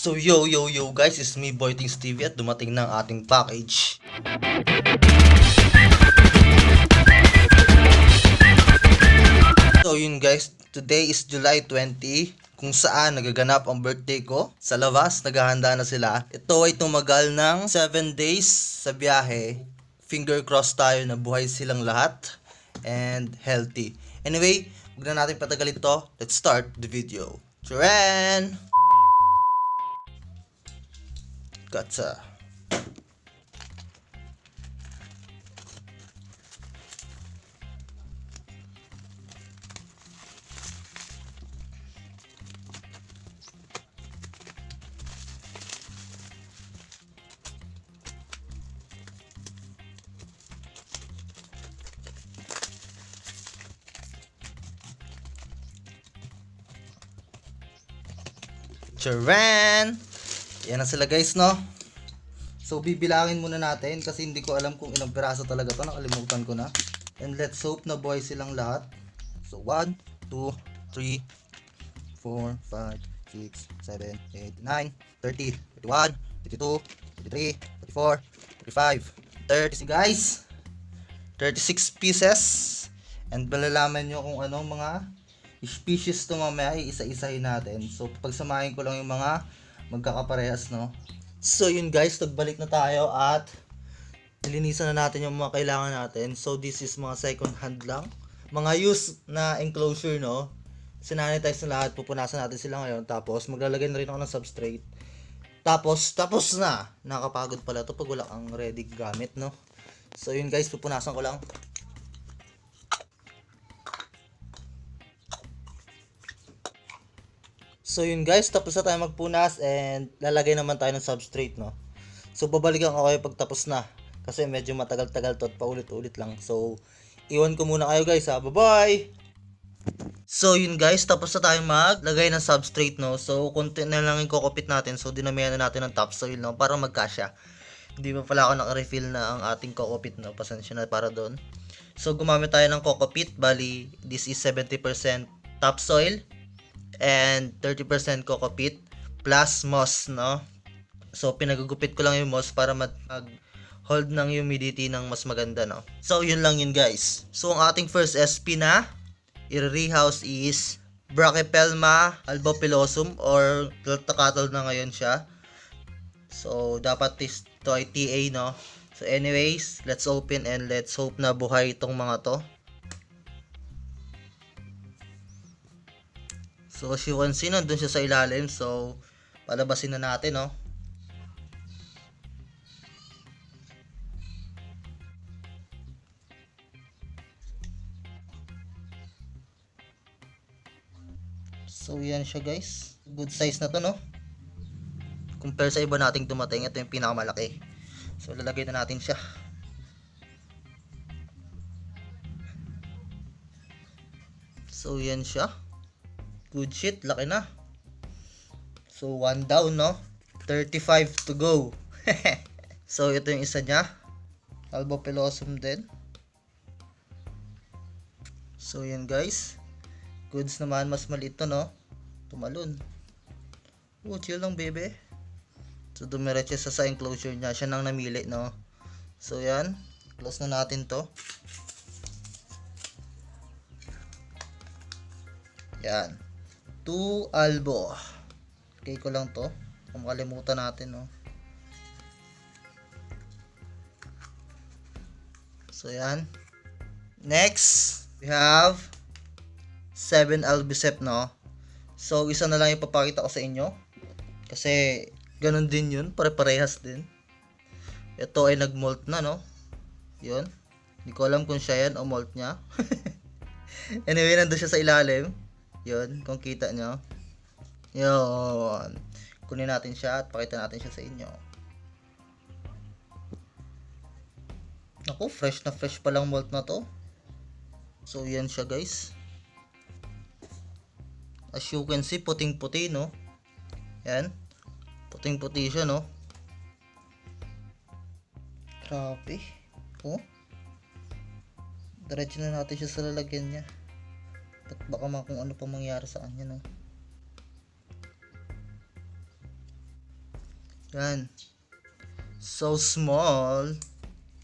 So yo guys, it's me Kuys TV at dumating na ang ating package. So yun guys, today is July 20 kung saan nagaganap ang birthday ko. Sa labas, naghahanda na sila. Ito ay tumagal ng 7 days sa biyahe. Finger crossed tayo na buhay silang lahat and healthy. Anyway, huwag na natin patagalin to. Let's start the video. Charan! Gotcha. Charan! Yan na sila guys, no? So, bibilangin muna natin kasi hindi ko alam kung ilang piraso talaga to. Nakalimutan ko na. And let's hope na buhay silang lahat. So, 1, 2, 3, 4, 5, 6, 7, 8, 9, 30, 31, 32, 33, 34, 35, 30 guys. 36 pieces. And malalaman nyo kung anong mga species to mamaya, isa-isahin natin. So, pagsamahin ko lang yung mga magkakaparehas, no? So, yun guys, nagbalik na tayo at nilinisan na natin yung mga kailangan natin. So, this is mga second hand lang. Mga used na enclosure, no? Sinanitize na lahat, pupunasan natin sila ngayon. Tapos, maglalagay na rin ako ng substrate. Tapos na. Nakakapagod pala to pag wala kang ready gamit, no? So, yun guys, pupunasan ko lang. So yun guys, tapos na tayo magpunas and lalagay naman tayo ng substrate, no. So babalikan ko kayo pag tapos na kasi medyo matagal-tagal to at paulit-ulit lang. So iwan ko muna kayo guys, ha. Bye-bye. So yun guys, tapos na tayo maglagay ng substrate, no. So konti na lang yung kokopit natin. So dinamihan na natin ng topsoil, no, para magkasya. Hindi pa pala ako naka-refill na ang ating kokopit, no. Pasensya na para doon. So gumamit tayo ng kokopit, bali this is 70% topsoil and 30% kokopit plus moss, no. So pinagugupit ko lang yung moss para mag-hold ng humidity ng mas maganda, no. So yun lang yun guys. So ang ating first SP na i-rehouse is Brachypelma albopilosum or Tarantula na ngayon siya. So dapat ito ay TA, no. So anyways, let's open and let's hope na buhay itong mga to. So as you can see, nandun siya sa ilalim. So palabasin na natin, no. So yan siya guys. Good size na to, no. Compare sa iba nating dumating, ito yung pinakamalaki. So lalagay na natin siya. So yan siya. Good shit, laki na. So 1 down, no. 35 to go. So ito yung isa niya. Albopilosum din. So yan guys. Goods naman, mas maliit to, no. Tumalon. Oh, chill lang bebe. So dumiretso sa enclosure niya. Siya nang namili, no. So yan. Close na natin to. Yan. 2 albo. Okay ko lang to. Kung makalimutan natin, no. So yan. Next, we have 7 albicep, no. So isa na lang ipapakita ko sa inyo. Kasi ganun din yun. Pare-parehas din. Ito ay nag-molt na, no. Yun. Hindi ko alam kung siya yan o molt niya. Anyway, nandun siya sa ilalim. Yun, kung kita nyo. Yun. Kunin natin siya at pakita natin siya sa inyo. Naku, fresh na fresh palang molt na to. So, yan siya guys. As you can see, puting-puti, no? Yan. Puting-puti siya, no? Grabe. Oh. Diretso na natin siya sa lalagyan niya. Baka kung ano pa mangyari sa kanya, no. Yan. So small.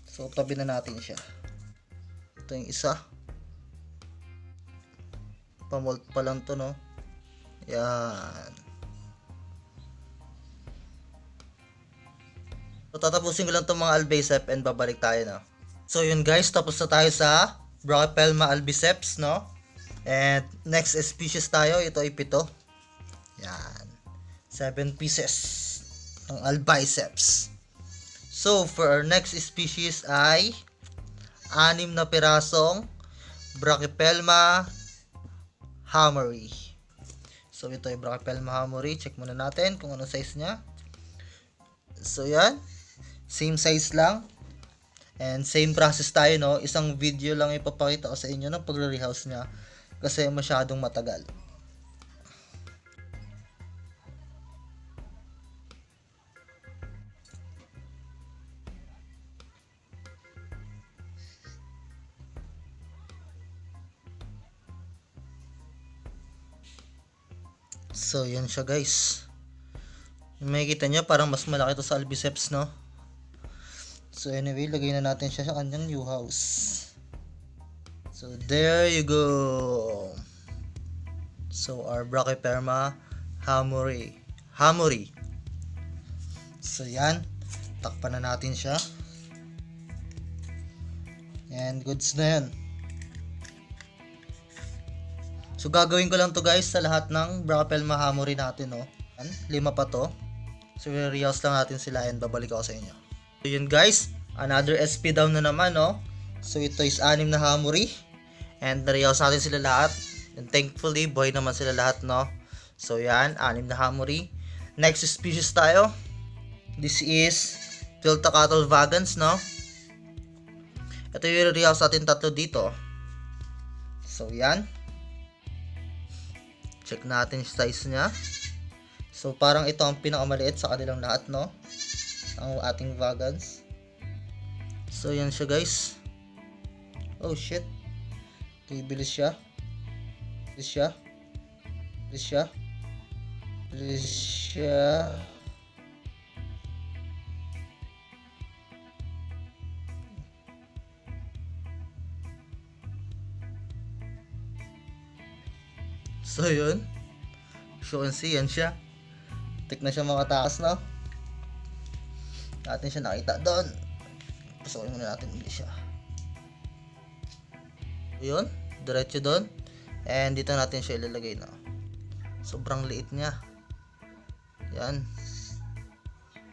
So tabi na natin siya. Ito yung isa. Pamolt pa lang to, no? Yan. So tatapusin ko lang itong mga albiceps and babalik tayo, no? So yun guys, tapos na tayo sa Brachypelma albiceps, no? And next species tayo, ito ay 7. Yan. 7 pieces ng albiceps. So for our next species ay 6 na pirasong Brachypelma hammeri. So ito ay Brachypelma hammeri. Check muna natin kung ano size niya. So yan. Same size lang. And same process tayo, no? Isang video lang ipapakita ko sa inyo ng pagre-rehouse niya kasi masyadong matagal. So yan siya guys. Yung makikita nyo parang mas malaki to sa albiceps, no? So anyway, lagay na natin siya sa kanyang new house. So there you go. So our Brachypelma hammeri. So yan, takpan na natin siya. And goods na yan. So gagawin ko lang to guys sa lahat ng Brachypelma hammeri natin, no? 5 pa to. So i-rehouse lang natin sila and babalik ako sa inyo. So yun guys, another SP down na naman, no? So ito is 6 na hammeri and na-rehouse natin sila lahat. And thankfully, boy naman sila lahat, no? So yan, 6 na hammeri. Next species tayo. This is Filta cattle vagans, no? Ito yung rehouse natin 3 dito. So yan. Check natin yung size niya. So parang ito ang pinakamaliit sa kanilang lahat, no? Ang ating vagans. So yan siya guys. Oh shit. Okay, bilis siya. So yun. So you can see, yan siya. Tik na siya makatakas, no? Natin siya nakita doon. Pasukin muna natin ulit siya. Yun, diretso doon. And dito natin siya ilalagay, no? Sobrang liit niya. Yan.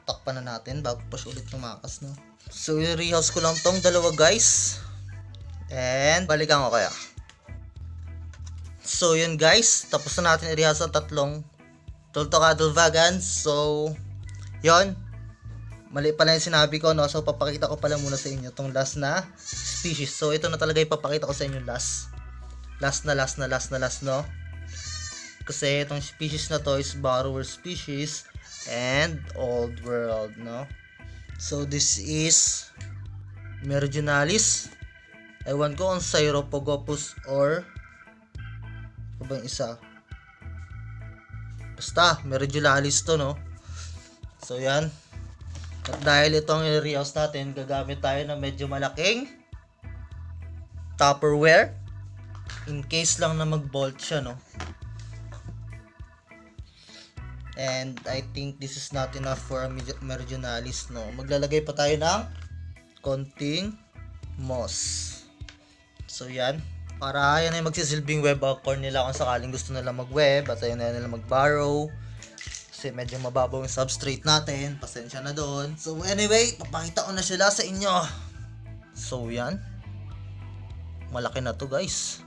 Takpan na natin bago pa siya ulit tumakas, no? So i-rehouse ko lang tong dalawa guys. And balikan ko kaya. So yun guys, tapos na natin i-rehouse ang 3 Filta cattle vagans. So yun, mali pala yung sinabi ko, no? So papakita ko pala muna sa inyo tong last na species. So ito na talaga ipapakita ko sa inyo last, no? Kasi itong species na to is borrower species and old world, no? So this is Meridionalis. Ewan ko kung Syropogopus or ano ba yung isa? Basta Meridionalis to, no? So yan. At dahil ito ang i-rehouse natin, gagamit tayo ng medyo malaking Tupperware in case lang na mag-bolt siya, no? And I think this is not enough for a Meridionalis, no? Maglalagay pa tayo ng konting moss. So yan, para yan ay magsisilbing web core nila kung sakaling gusto nila mag-web at ayun na nila mag-borrow. Kasi medyo mababaw yung substrate natin, pasensya na doon. So anyway, papakita ko na sila sa inyo. So yan, malaki na to guys.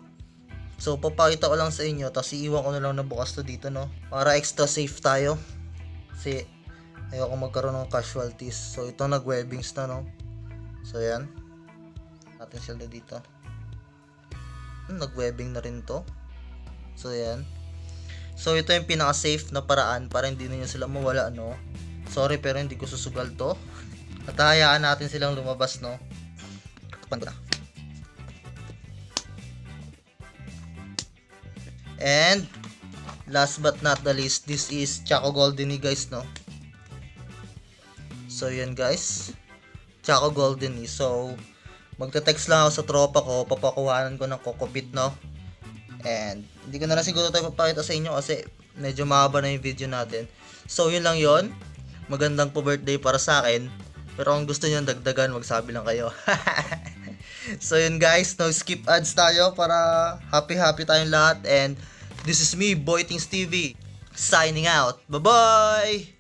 So papakita ko lang sa inyo, tapos iiwan ko na lang na bukas to dito, no? Para extra safe tayo. Kasi ayoko magkaroon ng casualties. So ito nag-webbings na, no? So yan, natin sila dito. Nag-webbing na rin to. So yan. So ito yung pinaka-safe na paraan para hindi na sila mawala, no? Sorry pero hindi ko susugal to. At hayaan natin silang lumabas, no? Tapan ko na. And last but not the least, this is Choco Goldeny guys, no? So yun guys. Tsaka golden eh. So magte-text lang ako sa tropa ko, papakuhanan ko ng kokopit, no? And hindi ko na lang siguro tayo papakita sa inyo kasi medyo mahaba na yung video natin. So yun lang yon. Magandang po birthday para sa akin. Pero kung gusto niyo dagdagan, magsabi lang kayo. So yun guys, no skip ads tayo para happy tayong lahat. And this is me, Kuys TV, signing out. Bye bye.